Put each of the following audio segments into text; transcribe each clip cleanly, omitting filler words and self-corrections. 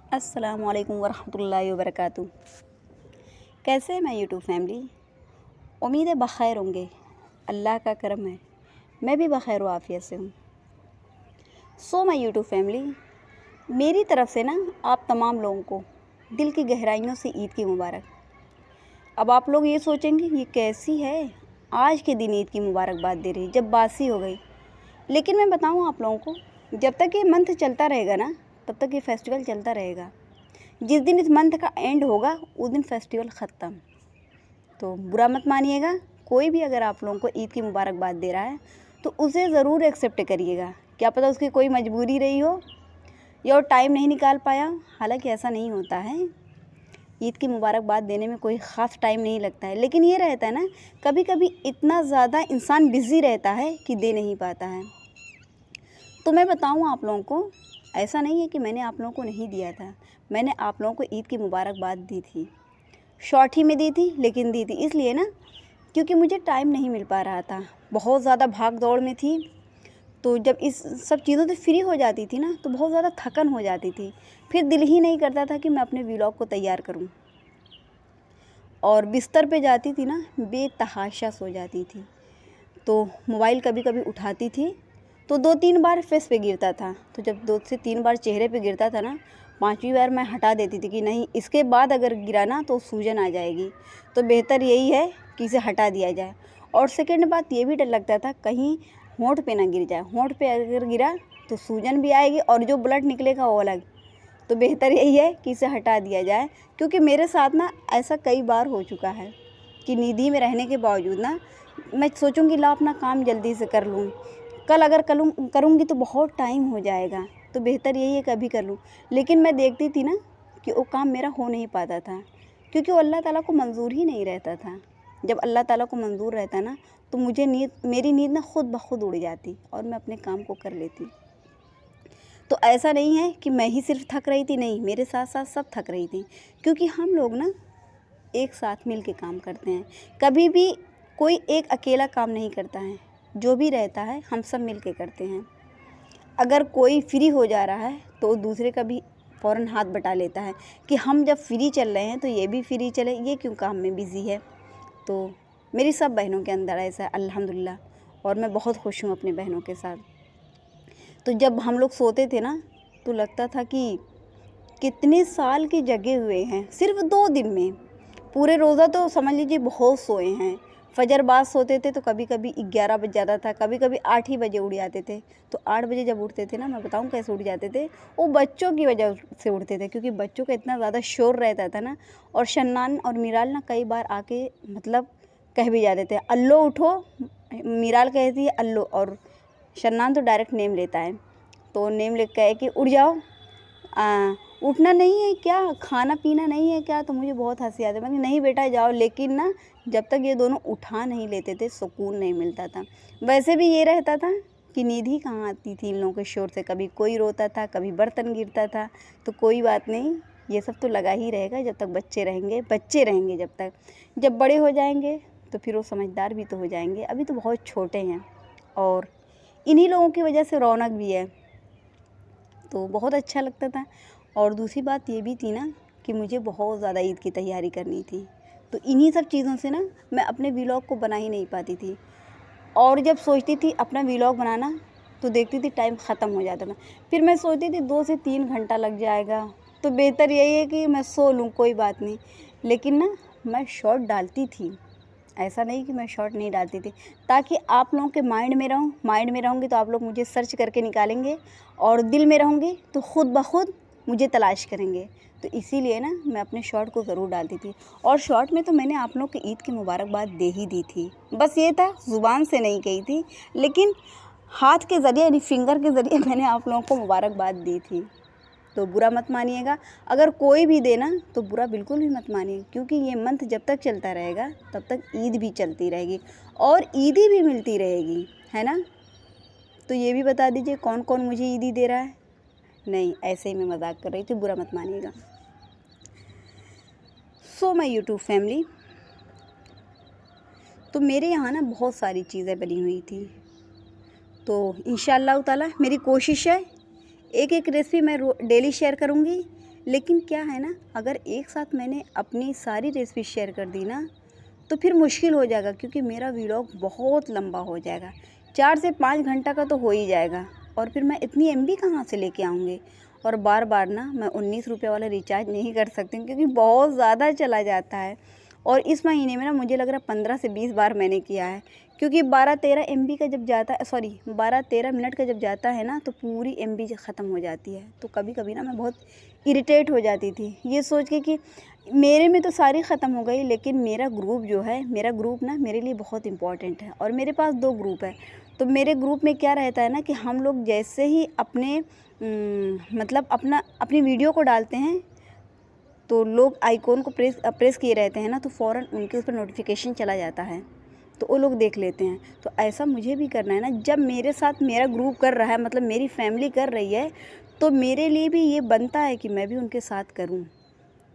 अस्सलामुअलैकुम वरहमतुल्लाहि वबरकातुहू। कैसे हैं मैं यूट्यूब फैमिली? उम्मीद है बख़ैर होंगे। अल्लाह का करम है, मैं भी बख़ैर व आफ़ियत से हूँ। मैं यूट्यूब फैमिली, मेरी तरफ़ से ना आप तमाम लोगों को दिल की गहराइयों से ईद की मुबारक। अब आप लोग ये सोचेंगे ये कैसी है, आज के दिन ईद की मुबारकबाद दे रही, जब बासी हो गई। लेकिन मैं बताऊँ आप लोगों को, जब तक ये मंथ चलता रहेगा ना, तब तक ये फेस्टिवल चलता रहेगा। जिस दिन इस मंथ का एंड होगा उस दिन फेस्टिवल ख़त्म। तो बुरा मत मानिएगा, कोई भी अगर आप लोगों को ईद की मुबारकबाद दे रहा है तो उसे ज़रूर एक्सेप्ट करिएगा। क्या पता उसकी कोई मजबूरी रही हो या वो टाइम नहीं निकाल पाया। हालांकि ऐसा नहीं होता है, ईद की मुबारकबाद देने में कोई ख़ास टाइम नहीं लगता है। लेकिन ये रहता है ना, कभी कभी इतना ज़्यादा इंसान बिज़ी रहता है कि दे नहीं पाता है। तो मैं बताऊँ आप लोगों को, ऐसा नहीं है कि मैंने आप लोगों को नहीं दिया था। मैंने आप लोगों को ईद की मुबारकबाद दी थी, शॉर्ट ही में दी थी, लेकिन दी थी इसलिए ना क्योंकि मुझे टाइम नहीं मिल पा रहा था, बहुत ज़्यादा भाग दौड़ में थी। तो जब इस सब चीज़ों से फ्री हो जाती थी ना तो बहुत ज़्यादा थकन हो जाती थी, फिर दिल ही नहीं करता था कि मैं अपने व्लॉग को तैयार करूं। और बिस्तर पे जाती थी ना, बेतहाशा सो जाती थी। तो मोबाइल कभी कभी उठाती थी तो 2-3 बार फेस पे गिरता था। तो जब 2 से 3 बार चेहरे पे गिरता था ना, 5वीं बार मैं हटा देती थी कि नहीं, इसके बाद अगर गिरा ना तो सूजन आ जाएगी, तो बेहतर यही है कि इसे हटा दिया जाए। और सेकंड बात ये भी डर लगता था कहीं होंठ पे ना गिर जाए, होंठ पे अगर गिरा तो सूजन भी आएगी और जो ब्लड निकलेगा वो अलग। तो बेहतर यही है कि इसे हटा दिया जाए, क्योंकि मेरे साथ ना ऐसा कई बार हो चुका है कि निधि में रहने के बावजूद ना मैं सोचूंगी ला अपना काम जल्दी से कर लूँ, कल अगर करूँगी तो बहुत टाइम हो जाएगा, तो बेहतर यही है कि अभी कर लूँ। लेकिन मैं देखती थी ना कि वो काम मेरा हो नहीं पाता था, क्योंकि वो अल्लाह ताला को मंजूर ही नहीं रहता था। जब अल्लाह ताला को मंजूर रहता ना तो मेरी नींद ना खुद ब खुद उड़ जाती और मैं अपने काम को कर लेती। तो ऐसा नहीं है कि मैं ही सिर्फ थक रही थी, नहीं, मेरे साथ साथ सब थक रही थी, क्योंकि हम लोग ना एक साथ मिल के काम करते हैं। कभी भी कोई एक अकेला काम नहीं करता है, जो भी रहता है हम सब मिल के करते हैं। अगर कोई फ्री हो जा रहा है तो दूसरे का भी फ़ौरन हाथ बटा लेता है कि हम जब फ्री चल रहे हैं तो ये भी फ्री चले, ये क्यों काम में बिज़ी है। तो मेरी सब बहनों के अंदर ऐसा है अल्हम्दुलिल्लाह, और मैं बहुत खुश हूँ अपनी बहनों के साथ। तो जब हम लोग सोते थे ना तो लगता था कि कितने साल के जगे हुए हैं सिर्फ 2 दिन में। पूरे रोज़ा तो समझ लीजिए बहुत सोए हैं। फजर बाद सोते थे तो कभी कभी 11 बज जाता था, कभी कभी 8 ही बजे उठ जाते थे। तो 8 बजे जब उठते थे ना, मैं बताऊं कैसे उठ जाते थे, वो बच्चों की वजह से उठते थे, क्योंकि बच्चों का इतना ज़्यादा शोर रहता था ना। और शन्नान और मीराल ना कई बार आके मतलब कह भी जाते थे अल्लो उठो, मीराल कहती है अल्लो और शन्नान तो डायरेक्ट नेम लेता है। तो नेम लिख कह कि उठ जाओ, उठना नहीं है क्या, खाना पीना नहीं है क्या। तो मुझे बहुत हंसी आती, मैं नहीं बेटा जाओ। लेकिन ना जब तक ये दोनों उठा नहीं लेते थे सुकून नहीं मिलता था। वैसे भी ये रहता था कि नींद ही कहाँ आती थी इन लोगों के शोर से, कभी कोई रोता था, कभी बर्तन गिरता था। तो कोई बात नहीं, ये सब तो लगा ही रहेगा जब तक बच्चे रहेंगे, बच्चे रहेंगे जब तक। जब बड़े हो जाएंगे तो फिर वो समझदार भी तो हो जाएंगे, अभी तो बहुत छोटे हैं। और इन्हीं लोगों की वजह से रौनक भी है, तो बहुत अच्छा लगता था। और दूसरी बात ये भी थी ना कि मुझे बहुत ज़्यादा ईद की तैयारी करनी थी, तो इन्हीं सब चीज़ों से ना मैं अपने व्लॉग को बना ही नहीं पाती थी। और जब सोचती थी अपना व्लॉग बनाना तो देखती थी टाइम ख़त्म हो जाता था। फिर मैं सोचती थी 2 से 3 घंटा लग जाएगा, तो बेहतर यही है कि मैं सो लूँ, कोई बात नहीं। लेकिन ना मैं शॉर्ट डालती थी, ऐसा नहीं कि मैं शॉर्ट नहीं डालती थी, ताकि आप लोगों के माइंड में रहूँ। माइंड में रहूँगी तो आप लोग मुझे सर्च करके निकालेंगे, और दिल में रहूँगी तो खुद ब खुद मुझे तलाश करेंगे। तो इसीलिए ना मैं अपने शॉर्ट को ज़रूर डालती थी। और शॉर्ट में तो मैंने आप लोग की ईद की मुबारकबाद दे ही दी थी, बस ये था ज़ुबान से नहीं कही थी, लेकिन हाथ के ज़रिए यानी फिंगर के ज़रिए मैंने आप लोगों को मुबारकबाद दी थी। तो बुरा मत मानिएगा, अगर कोई भी देना तो बुरा बिल्कुल भी मत मानिए, क्योंकि ये मंथ जब तक चलता रहेगा तब तक ईद भी चलती रहेगी और ईदी भी मिलती रहेगी, है ना। तो ये भी बता दीजिए कौन कौन मुझे ईदी दे रहा है। नहीं, ऐसे ही मैं मजाक कर रही थी, बुरा मत मानिएगा। माय यूट्यूब फैमिली, तो मेरे यहाँ ना बहुत सारी चीज़ें बनी हुई थी। तो इंशाअल्लाह ताला मेरी कोशिश है एक एक रेसिपी मैं डेली शेयर करूँगी, लेकिन क्या है ना, अगर एक साथ मैंने अपनी सारी रेसिपी शेयर कर दी ना, तो फिर मुश्किल हो जाएगा, क्योंकि मेरा व्लॉग बहुत लंबा हो जाएगा, 4 से 5 घंटा का तो हो ही जाएगा। और फिर मैं इतनी एमबी कहाँ से लेके आऊँगी। और बार बार ना मैं 19 रुपये वाला रिचार्ज नहीं कर सकती हूँ, क्योंकि बहुत ज़्यादा चला जाता है। और इस महीने में ना मुझे लग रहा है 15 से 20 बार मैंने किया है, क्योंकि 12-13 एमबी का जब जाता है, सॉरी 12-13 मिनट का जब जाता है ना, तो पूरी एमबी ख़त्म हो जाती है। तो कभी कभी ना मैं बहुत इरिटेट हो जाती थी, ये सोच के कि मेरे में तो सारी ख़त्म हो गई, लेकिन मेरा ग्रुप जो है, मेरा ग्रुप ना मेरे लिए बहुत इम्पॉर्टेंट है। और मेरे पास 2 ग्रुप है। तो मेरे ग्रुप में क्या रहता है ना कि हम लोग जैसे ही अपने मतलब अपनी वीडियो को डालते हैं, तो लोग आइकॉन को प्रेस किए रहते हैं ना, तो फ़ौरन उनके ऊपर नोटिफिकेशन चला जाता है, तो वो लोग देख लेते हैं। तो ऐसा मुझे भी करना है ना, जब मेरे साथ मेरा ग्रुप कर रहा है, मतलब मेरी फैमिली कर रही है, तो मेरे लिए भी ये बनता है कि मैं भी उनके साथ करूं।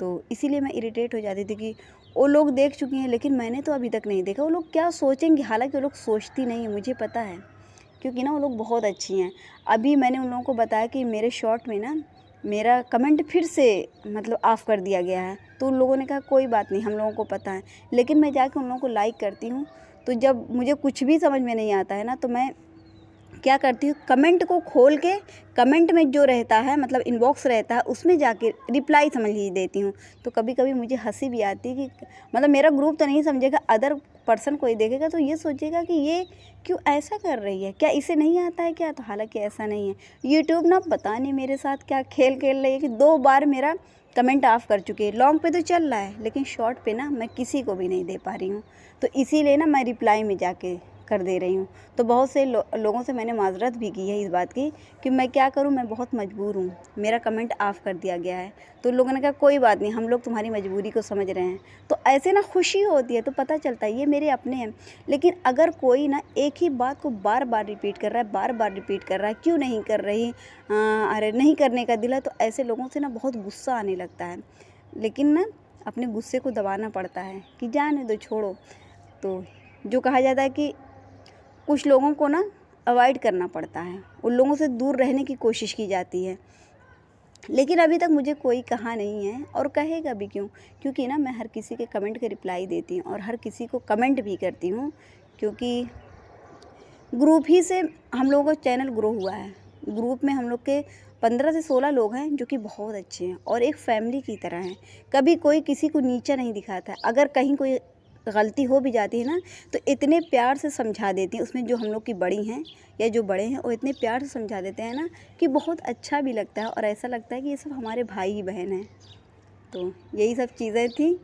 तो इसीलिए मैं इरिटेट हो जाती थी कि वो लोग देख चुकी हैं, लेकिन मैंने तो अभी तक नहीं देखा, वो लोग क्या सोचेंगे। हालांकि वो लोग सोचती नहीं है, मुझे पता है, क्योंकि ना वो लोग बहुत अच्छी हैं। अभी मैंने उन लोगों को बताया कि मेरे शॉर्ट में ना मेरा कमेंट फिर से मतलब ऑफ़ कर दिया गया है, तो उन लोगों ने कहा कोई बात नहीं, हम लोगों को पता है। लेकिन मैं जाके उन लोगों को लाइक करती हूँ, तो जब मुझे कुछ भी समझ में नहीं आता है ना, तो मैं क्या करती हूँ, कमेंट को खोल के कमेंट में जो रहता है, मतलब इनबॉक्स रहता है, उसमें जाके रिप्लाई समझ लीजिए देती हूँ। तो कभी कभी मुझे हंसी भी आती है कि मतलब मेरा ग्रुप तो नहीं समझेगा, अदर पर्सन कोई देखेगा तो ये सोचेगा कि ये क्यों ऐसा कर रही है, क्या इसे नहीं आता है क्या। तो हालांकि ऐसा नहीं है। यूट्यूब ना पता नहीं मेरे साथ क्या खेल खेल रही है कि 2 बार मेरा कमेंट ऑफ कर चुके हैं। लॉन्ग पे तो चल रहा है, लेकिन शॉर्ट पे ना मैं किसी को भी नहीं दे पा रही हूँ। तो इसीलिए ना मैं रिप्लाई में जाके कर दे रही हूँ। तो बहुत से लोगों से मैंने माज़रत भी की है इस बात की कि मैं क्या करूँ, मैं बहुत मजबूर हूँ, मेरा कमेंट ऑफ़ कर दिया गया है। तो लोगों ने कहा कोई बात नहीं, हम लोग तुम्हारी मजबूरी को समझ रहे हैं। तो ऐसे ना खुशी होती है, तो पता चलता है ये मेरे अपने हैं। लेकिन अगर कोई ना एक ही बात को बार बार रिपीट कर रहा है, बार बार रिपीट कर रहा है, क्यों नहीं कर रही, अरे नहीं करने का दिल है, तो ऐसे लोगों से ना बहुत गुस्सा आने लगता है। लेकिन ना अपने गुस्से को दबाना पड़ता है कि जाने दो, छोड़ो। तो जो कहा जाता है कि कुछ लोगों को ना अवॉइड करना पड़ता है, उन लोगों से दूर रहने की कोशिश की जाती है। लेकिन अभी तक मुझे कोई कहा नहीं है, और कहेगा भी क्यों, क्योंकि ना मैं हर किसी के कमेंट के रिप्लाई देती हूँ और हर किसी को कमेंट भी करती हूँ, क्योंकि ग्रुप ही से हम लोगों का चैनल ग्रो हुआ है। ग्रुप में हम लोग के 15 से 16 लोग हैं, जो कि बहुत अच्छे हैं और एक फैमिली की तरह हैं। कभी कोई किसी को नीचा नहीं दिखाता है। अगर कहीं कोई गलती हो भी जाती है ना, तो इतने प्यार से समझा देती हैं, उसमें जो हम लोग की बड़ी हैं या जो बड़े हैं, वो इतने प्यार से समझा देते हैं ना कि बहुत अच्छा भी लगता है और ऐसा लगता है कि ये सब हमारे भाई ही बहन हैं। तो यही सब चीज़ें थी।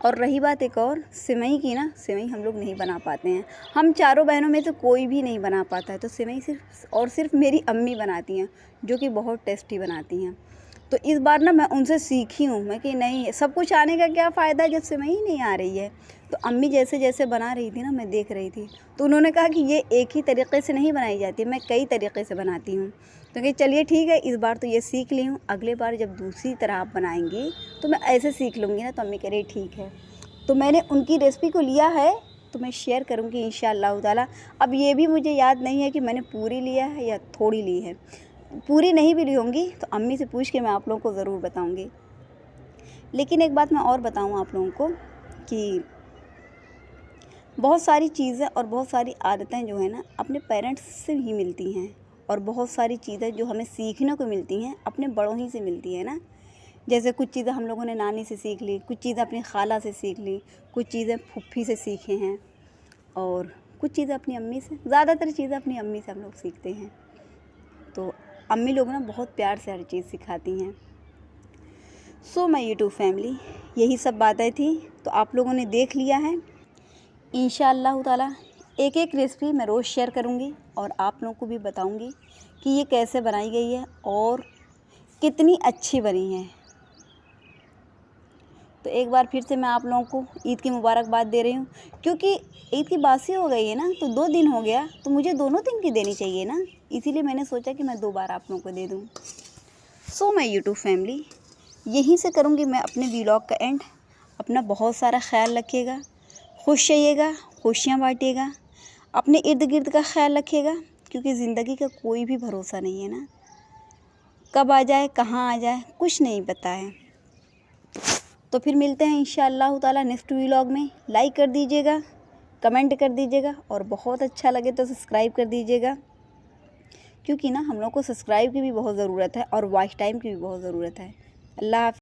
और रही बात एक और सेवई की ना, सेवई हम लोग नहीं बना पाते हैं। हम चारों बहनों में से कोई भी नहीं बना पाता है। तो सेवई सिर्फ और सिर्फ मेरी अम्मी बनाती हैं, जो कि बहुत टेस्टी बनाती हैं। तो इस बार ना मैं उनसे सीखी हूँ, मैं कि नहीं, सब कुछ आने का क्या फ़ायदा जब सेवई ही नहीं आ रही है। तो अम्मी जैसे जैसे बना रही थी ना, मैं देख रही थी, तो उन्होंने कहा कि ये एक ही तरीक़े से नहीं बनाई जाती है, मैं कई तरीक़े से बनाती हूँ। तो कि चलिए ठीक है, इस बार तो ये सीख ली हूँ, अगले बार जब दूसरी तरह आप बनाएंगी तो मैं ऐसे सीख लूँगी ना। तो अम्मी कह रही ठीक है। तो मैंने उनकी रेसिपी को लिया है, तो मैं शेयर करूँगी इंशाअल्लाह ताला। अब ये भी मुझे याद नहीं है कि मैंने पूरी लिया है या थोड़ी ली है। पूरी नहीं भी ली होंगी तो अम्मी से पूछ के मैं आप लोगों को ज़रूर बताऊँगी। लेकिन एक बात मैं और बताऊँ आप लोगों को कि बहुत सारी चीज़ें और बहुत सारी आदतें जो है ना, अपने पेरेंट्स से ही मिलती हैं, और बहुत सारी चीज़ें जो हमें सीखने को मिलती हैं अपने बड़ों ही से मिलती है ना। जैसे कुछ चीज़ें हम लोगों ने नानी से सीख ली, कुछ चीज़ें अपनी खाला से सीख ली, कुछ चीज़ें फूफी से सीखे हैं, और कुछ चीज़ें अपनी अम्मी से, ज़्यादातर चीज़ें अपनी अम्मी से हम लोग सीखते हैं। तो अम्मी लोग ना बहुत प्यार से हर चीज़ सिखाती हैं। सो माय यूट्यूब फैमिली, यही सब बातें थी, तो आप लोगों ने देख लिया है। इंशाअल्लाह ताला एक एक रेसिपी मैं रोज़ शेयर करूँगी और आप लोगों को भी बताऊँगी कि ये कैसे बनाई गई है और कितनी अच्छी बनी है। तो एक बार फिर से मैं आप लोगों को ईद की मुबारकबाद दे रही हूँ, क्योंकि ईद की बासी हो गई है ना, तो 2 दिन हो गया, तो मुझे दोनों दिन की देनी चाहिए ना, इसीलिए मैंने सोचा कि मैं 2 बार आप लोगों को दे दूँ। सो माय यूट्यूब फैमिली, यहीं से करूँगी मैं अपने व्लॉग का एंड। अपना बहुत सारा ख्याल रखिएगा, खुश रहिएगा, खुशियाँ बांटिएगा, अपने इर्द गिर्द का ख्याल रखिएगा, क्योंकि ज़िंदगी का कोई भी भरोसा नहीं है ना। कब आ जाए, कहाँ आ जाए, कुछ नहीं पता है। तो फिर मिलते हैं इंशाअल्लाह ताला नेक्स्ट व्लॉग में। लाइक कर दीजिएगा, कमेंट कर दीजिएगा और बहुत अच्छा लगे तो सब्सक्राइब कर दीजिएगा, क्योंकि ना हम लोग को सब्सक्राइब की भी बहुत ज़रूरत है और वॉच टाइम की भी बहुत ज़रूरत है। अल्लाह हाफ़िज़।